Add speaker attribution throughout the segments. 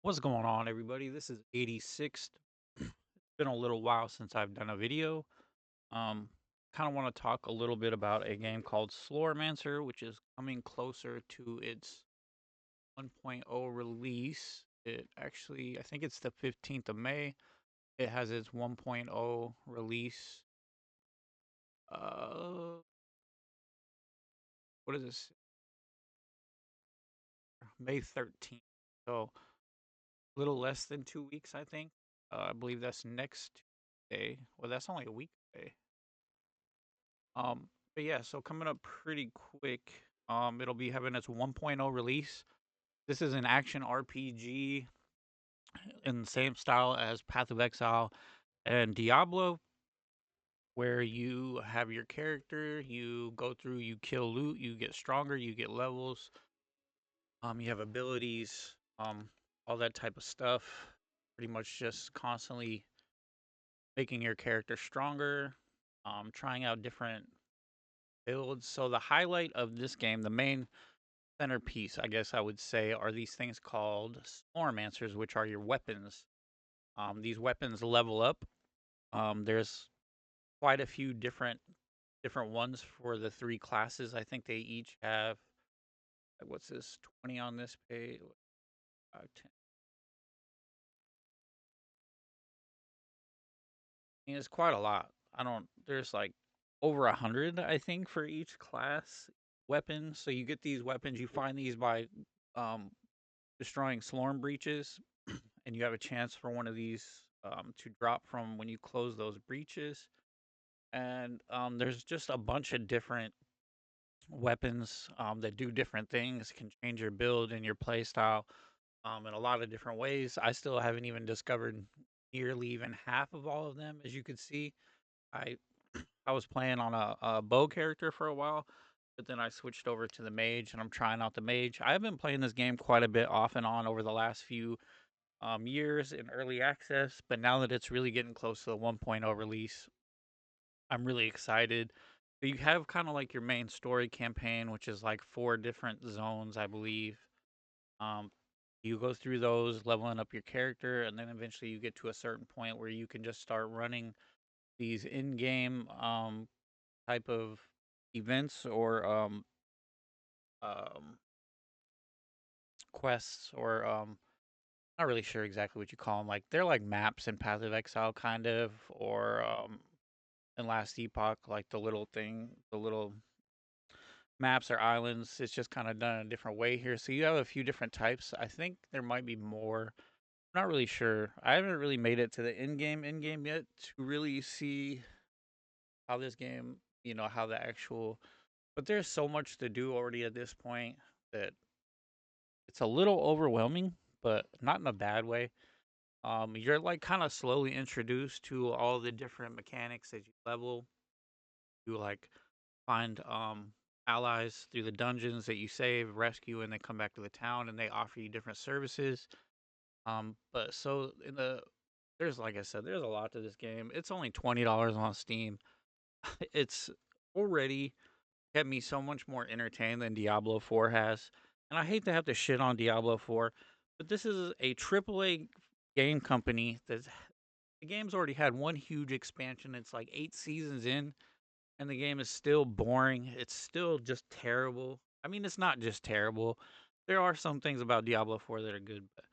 Speaker 1: What's going on, everybody? This is 86th. It's been a little while since I've done a video. Um, kind of want to talk a little bit about a game called Slormancer, which is coming closer to its 1.0 release. It actually, I think it's the 15th of May. It has its 1.0 release. Uh, what is this? May 13th. So a little less than 2 weeks, I think. I believe that's next day. Well, that's only a week away. But yeah, so coming up pretty quick. It'll be having its 1.0 release. This is an action RPG in the same style as Path of Exile and Diablo, where you have your character, you go through, you kill loot, you get stronger, you get levels, you have abilities, all that type of stuff. Pretty much just constantly making your character stronger, trying out different builds. So the highlight of this game, the main centerpiece, I guess I would say, are these things called slormancers, which are your weapons. These weapons level up. There's quite a few different ones for the three classes. I think they each have what's this 20 on this page. 10. I mean, it's quite a lot. I don't. There's like over 100, I think, for each class weapon. So you get these weapons. You find these by um, destroying Slorm breaches, and you have a chance for one of these to drop from when you close those breaches. And there's just a bunch of different weapons that do different things, can change your build and your play style in a lot of different ways. I still haven't even discovered nearly even half of all of them. As you can see, I I was playing on a bow character for a while, but then I switched over to the mage, and I'm trying out the mage. I've been playing this game quite a bit off and on over the last few years in early access, but now that it's really getting close to the 1.0 release, I'm really excited. So you have kind of like your main story campaign, which is like four different zones, I believe. Um, you go through those, leveling up your character, and then eventually you get to a certain point where you can just start running these in-game type of events or um, quests or not really sure exactly what you call them. Like they're like maps in Path of Exile, kind of, or in Last Epoch, like the little maps or islands. It's just kind of done a different way here. So you have a few different types. I think there might be more. I'm not really sure. I haven't really made it to the in game yet to really see how this game, how the actual. But there's so much to do already at this point that it's a little overwhelming, but not in a bad way. You're like kind of slowly introduced to all the different mechanics as you level. You like find allies through the dungeons that you save, rescue, and they come back to the town and they offer you different services. But so in the there's like I said, there's a lot to this game. It's only $20 on Steam. It's already kept me so much more entertained than Diablo 4 has. And I hate to have to shit on Diablo 4, but this is a AAA game company that's the game's already had one huge expansion. It's like 8 seasons in, and the game is still boring. It's still just terrible. I mean, it's not just terrible. There are some things about Diablo 4 that are good, but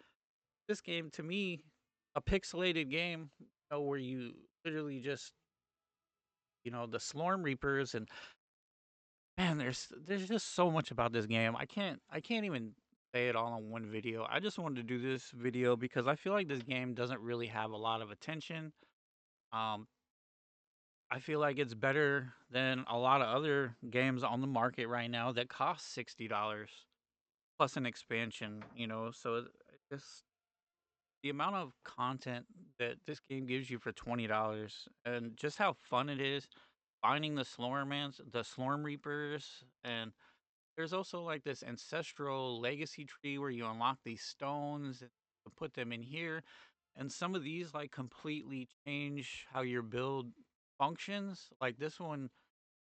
Speaker 1: this game to me, a pixelated game, where you literally just, the Slorm Reapers and man, there's just so much about this game. I can't even say it all in one video. I just wanted to do this video because I feel like this game doesn't really have a lot of attention. Um, I feel like it's better than a lot of other games on the market right now that cost $60 plus an expansion, So just the amount of content that this game gives you for $20 and just how fun it is finding the Slorm Reapers, and there's also like this ancestral legacy tree where you unlock these stones and put them in here. And some of these like completely change how your build functions. Like this one,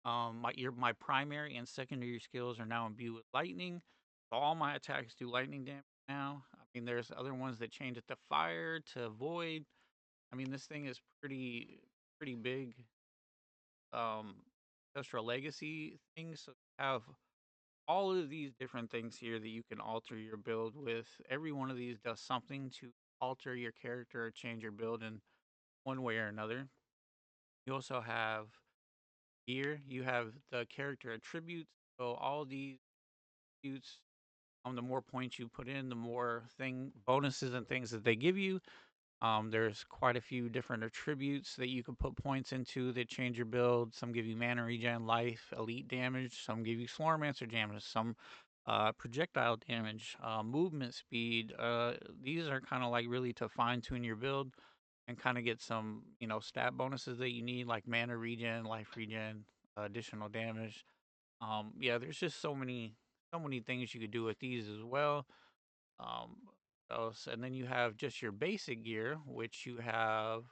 Speaker 1: my primary and secondary skills are now imbued with lightning. So all my attacks do lightning damage now. I mean, there's other ones that change it to fire, to void. I mean, this thing is pretty big. Um, Industrial Legacy things, so you have all of these different things here that you can alter your build with. Every one of these does something to alter your character or change your build in one way or another. You also have gear. You have the character attributes. So all these attributes, the more points you put in, the more thing bonuses and things that they give you. There's quite a few different attributes that you can put points into that change your build. Some give you mana regen, life, elite damage. Some give you slormancer damage. Some projectile damage, movement speed. These are kind of like really to fine tune your build and kind of get some, stat bonuses that you need, like mana regen, life regen, additional damage. Yeah, there's just so many things you could do with these as well. Um, and then you have just your basic gear, which you have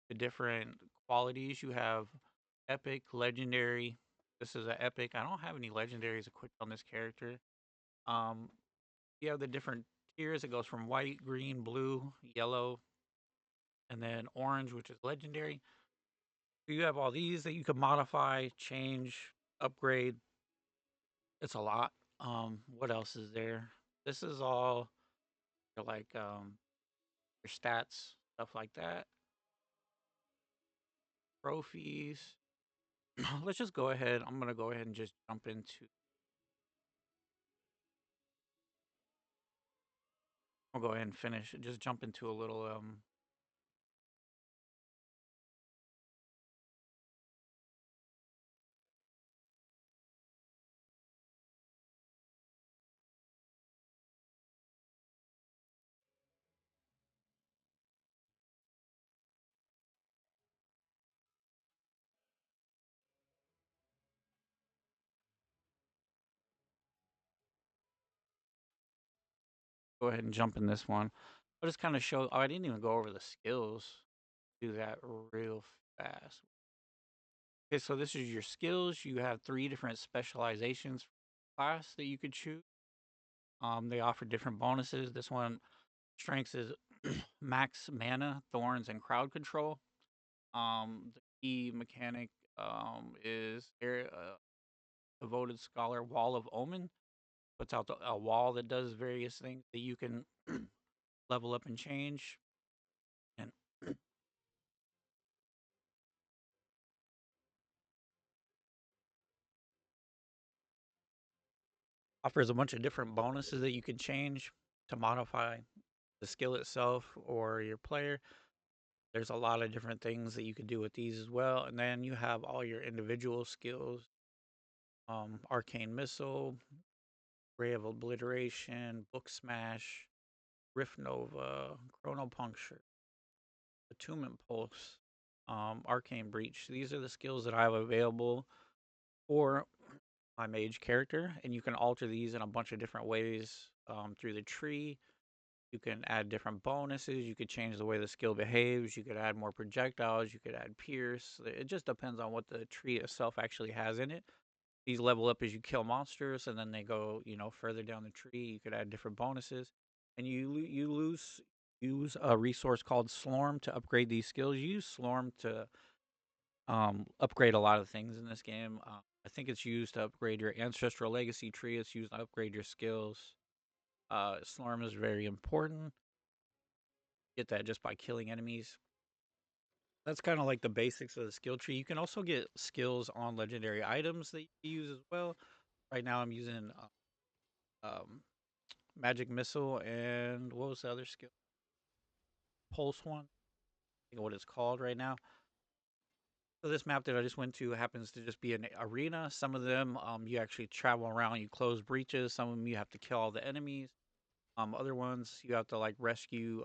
Speaker 1: the different qualities. You have epic, legendary. This is an epic. I don't have any legendaries equipped on this character. Um, you have the different tiers. It goes from white, green, blue, yellow, and then orange, which is legendary. You have all these that you can modify, change, upgrade. It's a lot. What else is there? This is all like your stats, stuff like that. Trophies. Let's just go ahead. I'm gonna go ahead and just jump into. I'll go ahead and finish. Just jump into a little. Go ahead and jump in this one. I'll just kind of show. Oh, I didn't even go over the skills. Do that real fast. Okay, so this is your skills. You have three different specializations class that you could choose. They offer different bonuses. This one, strength is max mana, thorns, and crowd control. The key mechanic is devoted scholar wall of omen. Puts out a wall that does various things that you can level up and change, and offers a bunch of different bonuses that you can change to modify the skill itself or your player. There's a lot of different things that you can do with these as well. And then you have all your individual skills, arcane missile, ray of obliteration, book smash, rift nova, chrono puncture, attunement pulse, arcane breach. These are the skills that I have available for my mage character, and you can alter these in a bunch of different ways through the tree. You can add different bonuses. You could change the way the skill behaves. You could add more projectiles. You could add pierce. It just depends on what the tree itself actually has in it. These level up as you kill monsters, and then they go, further down the tree. You could add different bonuses, and you lose use a resource called Slorm to upgrade these skills. You use Slorm to upgrade a lot of things in this game. I think it's used to upgrade your ancestral legacy tree. It's used to upgrade your skills. Slorm is very important. Get that just by killing enemies. That's kind of like the basics of the skill tree. You can also get skills on legendary items that you use as well. Right now, I'm using magic missile and what was the other skill? Pulse one. I think what it's called right now. So this map that I just went to happens to just be an arena. Some of them, you actually travel around, you close breaches. Some of them you have to kill all the enemies. Other ones you have to like rescue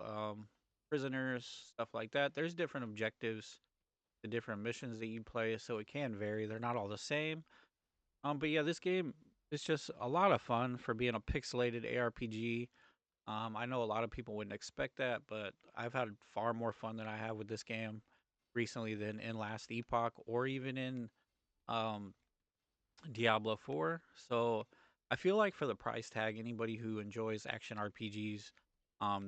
Speaker 1: prisoners, stuff like that. There's different objectives, the different missions that you play, so it can vary. They're not all the same. But yeah, this game is just a lot of fun for being a pixelated ARPG. I know a lot of people wouldn't expect that, but I've had far more fun than I have with this game recently than in Last Epoch or even in um, Diablo 4. So I feel like for the price tag, anybody who enjoys action RPGs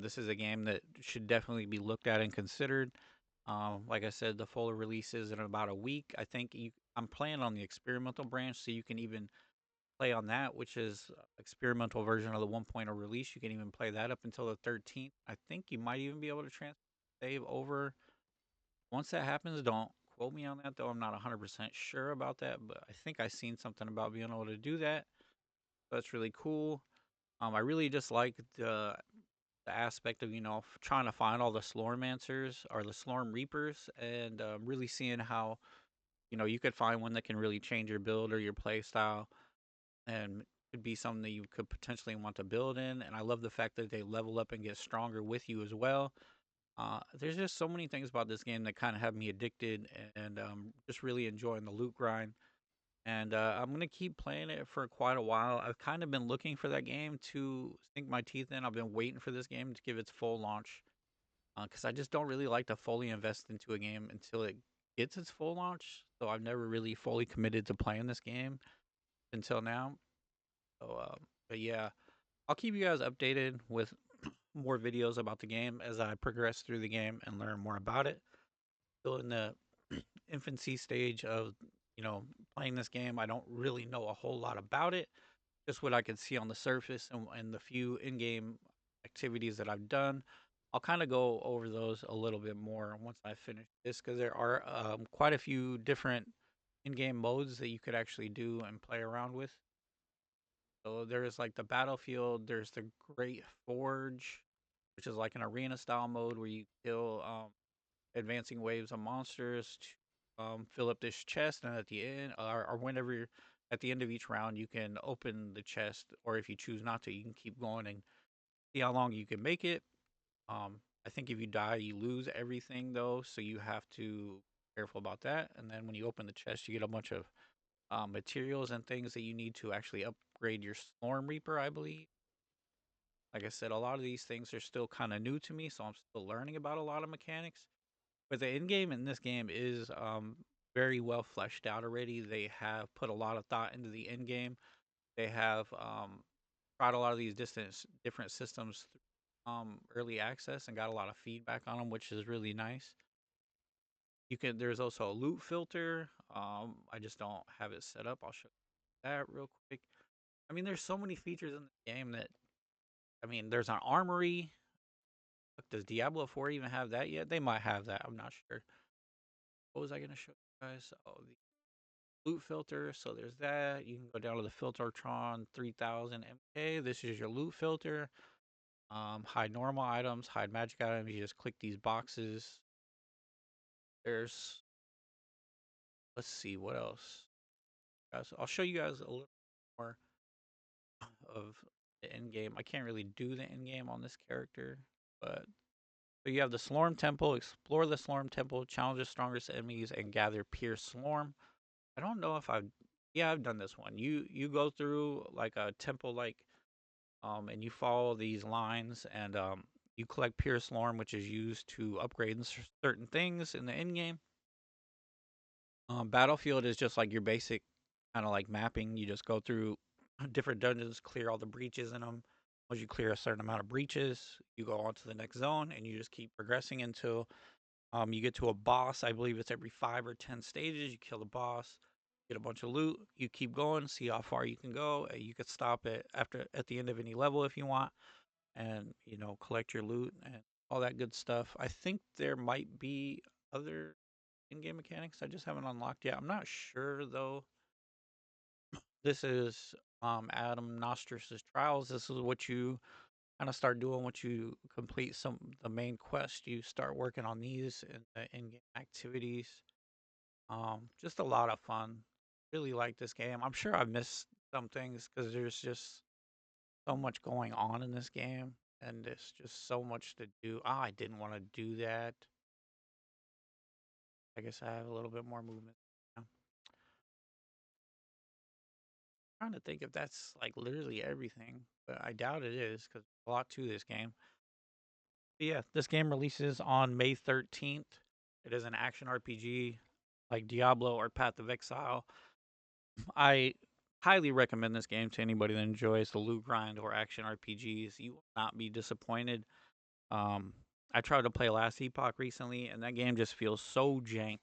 Speaker 1: This is a game that should definitely be looked at and considered. Like I said, the full release is in about a week. I'm playing on the experimental branch, so you can even play on that, which is experimental version of the 1.0 release. You can even play that up until the 13th. I think you might even be able to transfer save over. Once that happens, don't quote me on that though. I'm not 100% sure about that, but I think I seen something about being able to do that. That's really cool. I really just like the aspect of trying to find all the slormancers or the slorm reapers, and really seeing how you could find one that can really change your build or your play style, and could be something that you could potentially want to build in. And I love the fact that they level up and get stronger with you as well. There's just so many things about this game that kind of have me addicted, and just really enjoying the loot grind. And I'm gonna keep playing it for quite a while. I've kind of been looking for that game to sink my teeth in. I've been waiting for this game to give its full launch, because I just don't really like to fully invest into a game until it gets its full launch. So I've never really fully committed to playing this game until now. So, but yeah, I'll keep you guys updated with more videos about the game as I progress through the game and learn more about it. Still in the infancy stage of you know playing this game. I don't really know a whole lot about it, just what I can see on the surface, and the few in-game activities that I've done. I'll kind of go over those a little bit more once I finish this, because there are quite a few different in-game modes that you could actually do and play around with. So there's like the battlefield, there's the Great Forge, which is like an arena style mode where you kill advancing waves of monsters to fill up this chest, and at the end, or whenever you're at the end of each round, you can open the chest, or if you choose not to, you can keep going and see how long you can make it. I think if you die, you lose everything though, so you have to be careful about that. And then when you open the chest, you get a bunch of materials and things that you need to actually upgrade your Storm Reaper, I believe. Like I said, a lot of these things are still kind of new to me, so I'm still learning about a lot of mechanics. But the end game in this game is very well fleshed out already. They have put a lot of thought into the end game. They have tried a lot of these different systems early access and got a lot of feedback on them, which is really nice. There's also a loot filter. I just don't have it set up. I'll show you that real quick. I mean, there's so many features in the game that I mean, there's an armory. Does Diablo 4 even have that yet? They might have that. I'm not sure. What was I going to show you guys? Oh, the loot filter. So there's that. You can go down to the Filtertron 3000 MK. This is your loot filter. Hide normal items, hide magic items. You just click these boxes. There's, let's see, what else? Guys, I'll show you guys a little more of the end game. I can't really do the end game on this character, but so you have the Slorm Temple. Explore the Slorm Temple, challenge the strongest enemies, and gather pure Slorm. I don't know if I've, yeah, I've done this one. You go through like a temple, like and you follow these lines, and you collect pure Slorm, which is used to upgrade certain things in the end game. Battlefield is just like your basic kind of like mapping. You just go through different dungeons, clear all the breaches in them. Once you clear a certain amount of breaches, you go on to the next zone, and you just keep progressing until you get to a boss. I believe it's every 5 or 10 stages. You kill the boss, get a bunch of loot. You keep going, see how far you can go. You could stop it at the end of any level if you want, and collect your loot and all that good stuff. I think there might be other in-game mechanics I just haven't unlocked yet. I'm not sure though. This is Adam Nostris's trials. This is what you kind of start doing once you complete some the main quest. You start working on these in the in-game activities. Just a lot of fun. Really like this game. I'm sure I've missed some things because there's just so much going on in this game, and there's just so much to do. Ah, I didn't want to do that. I guess I have a little bit more movement. I'm trying to think if that's like literally everything, but I doubt it is because there's a lot to this game. But yeah, this game releases on May 13th. It is an action RPG like Diablo or Path of Exile. I Highly recommend this game to anybody that enjoys the loot grind or action RPGs. You will not be disappointed. Um, I tried to play Last Epoch recently, and that game just feels so jank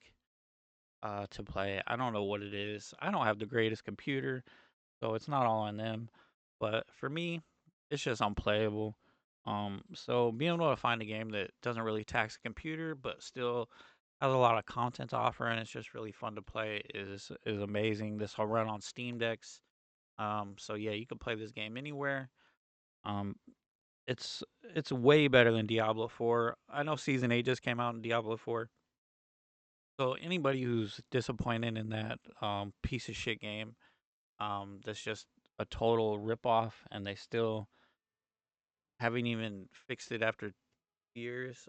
Speaker 1: to play. I don't know what it is. I don't have the greatest computer, so it's not all on them. But for me, it's just unplayable. So being able to find a game that doesn't really tax the computer, but still has a lot of content to offer, and it's just really fun to play is amazing. This will run on Steam Decks. So yeah, you can play this game anywhere. Um, it's way better than Diablo 4. I know Season 8 just came out in Diablo 4. So anybody who's disappointed in that piece of shit game, that's just a total ripoff, and they still haven't even fixed it after years.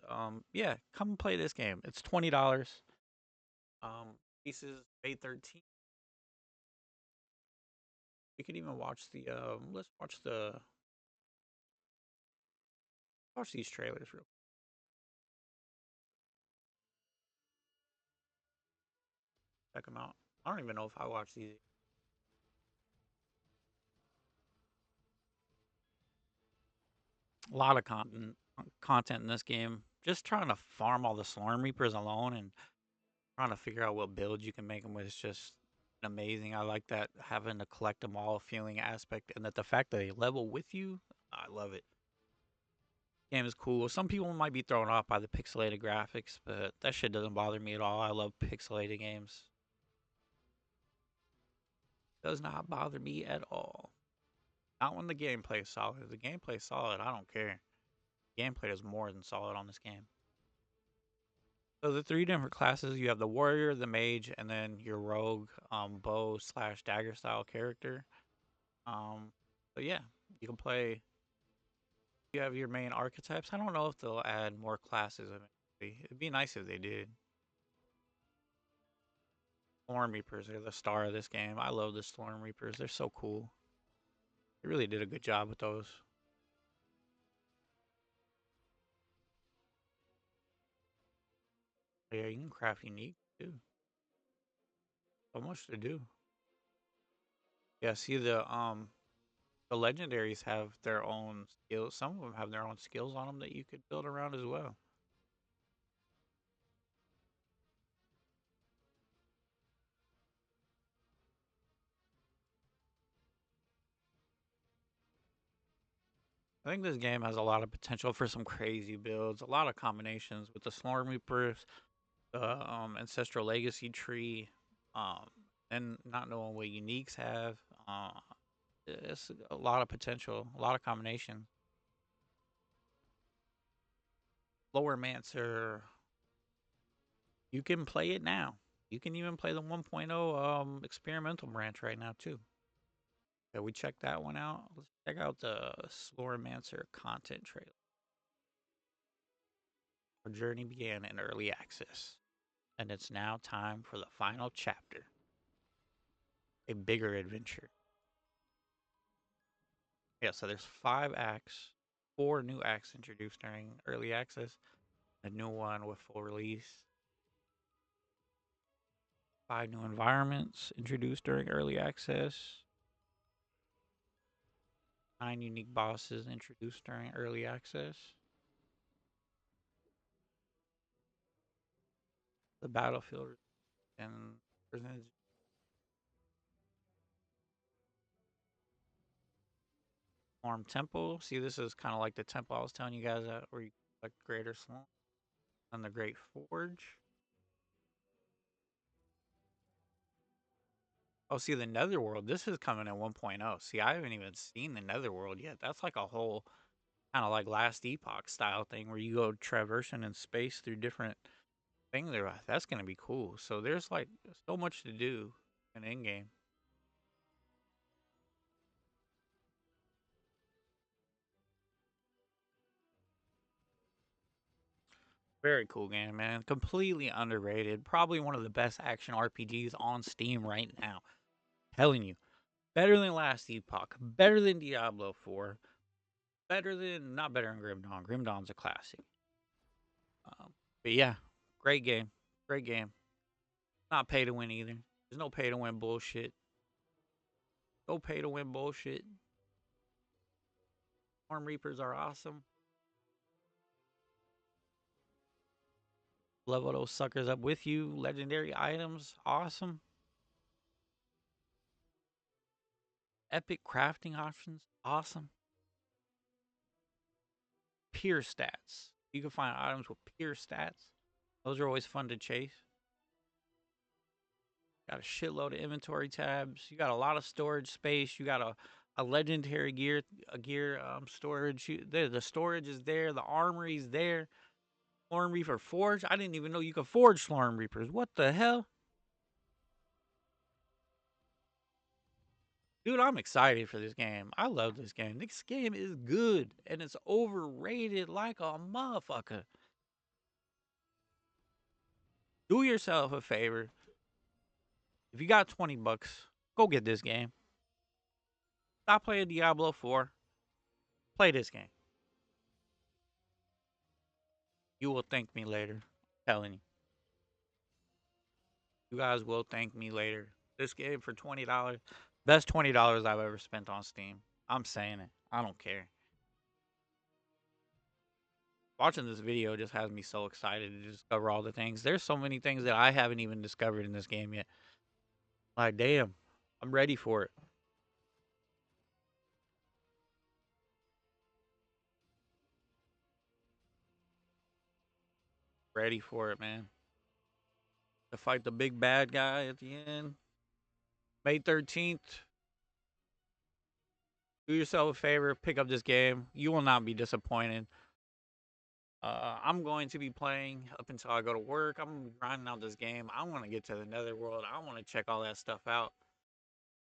Speaker 1: Yeah, come and play this game. It's $20. Pieces May 13th. You can even watch the let's watch these trailers real check them out. I don't even know if I watch these. A lot of content in this game. Just trying to farm all the Slorm Reapers alone and trying to figure out what builds you can make them with is just amazing. I like that having to collect them all feeling aspect, and that the fact that they level with you, I love it. Game is cool. Some people might be thrown off by the pixelated graphics, but that shit doesn't bother me at all. I love pixelated games. Does not bother me at all. Not when the gameplay is solid. If the gameplay is solid, I don't care. Gameplay is more than solid on this game. So the three different classes, you have the warrior, the mage, and then your rogue, bow slash dagger style character. Um, so yeah, you can play. You have your main archetypes. I don't know if they'll add more classes eventually. It'd be nice if they did. Storm Reapers are the star of this game. I love the Storm Reapers. They're so cool. They really did a good job with those. Yeah, you can craft unique too. So much to do. Yeah, see the legendaries have their own skills. Some of them have their own skills on them that you could build around as well. I think this game has a lot of potential for some crazy builds, a lot of combinations with the Storm Reapers, the Ancestral Legacy tree, um, and not knowing what uniques have. Uh, it's a lot of potential, a lot of combination. Slormancer, you can play it now. You can even play the 1.0 experimental branch right now too. Yeah, we checked that one out. Let's check out the Slormancer content trailer. Our journey began in early access, and it's now time for the final chapter, a bigger adventure. Yeah, so there's 5 acts, 4 new acts introduced during early access, a new one with full release, 5 new environments introduced during early access, 9 unique bosses introduced during early access, the battlefield and Form Temple. See, this is kind of like the temple I was telling you guys at, where you collect Greater Slump and the Great Forge. Oh, see, the Netherworld. This is coming at 1.0. See, I haven't even seen the Netherworld yet. That's like a whole kind of like Last Epoch style thing where you go traversing in space through different things. There, that's gonna be cool. So there's like so much to do in in game. Very cool game, man. Completely underrated. Probably one of the best action RPGs on Steam right now. Telling you, better than Last Epoch, better than Diablo 4, better than not better than Grim Dawn. Grim Dawn's a classic. But yeah, great game. Great game. Not pay to win either. There's no pay to win bullshit. No pay to win bullshit. Storm Reapers are awesome. Level those suckers up with you. Legendary items, awesome. Epic crafting options, awesome. Pure stats. You can find items with pure stats. Those are always fun to chase. Got a shitload of inventory tabs. You got a lot of storage space. You got a legendary gear storage. The storage is there. The armory's there. Slorm Reaper Forge. I didn't even know you could forge Slorm Reapers. What the hell? Dude, I'm excited for this game. I love this game. This game is good and it's overrated like a motherfucker. Do yourself a favor. If you got 20 bucks, go get this game. Stop playing Diablo 4. Play this game. You will thank me later. I'm telling you. You guys will thank me later. This game for $20. Best $20 I've ever spent on Steam. I'm saying it. I don't care. Watching this video just has me so excited to discover all the things. There's so many things that I haven't even discovered in this game yet. Like, damn, I'm ready for it. Ready for it, man. To fight the big bad guy at the end. May 13th. Do yourself a favor, pick up this game. You will not be disappointed. I'm going to be playing up until I go to work. I'm gonna be grinding out this game. I want to get to the netherworld. I want to check all that stuff out.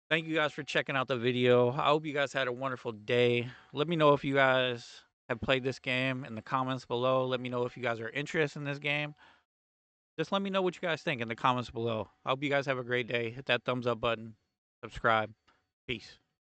Speaker 1: Thank you guys for checking out the video. I hope you guys had a wonderful day. Let me know if you guys have played this game in the comments below. Let me know if you guys are interested in this game. Just let me know what you guys think in the comments below. I hope you guys have a great day. Hit that thumbs up button. Subscribe. Peace.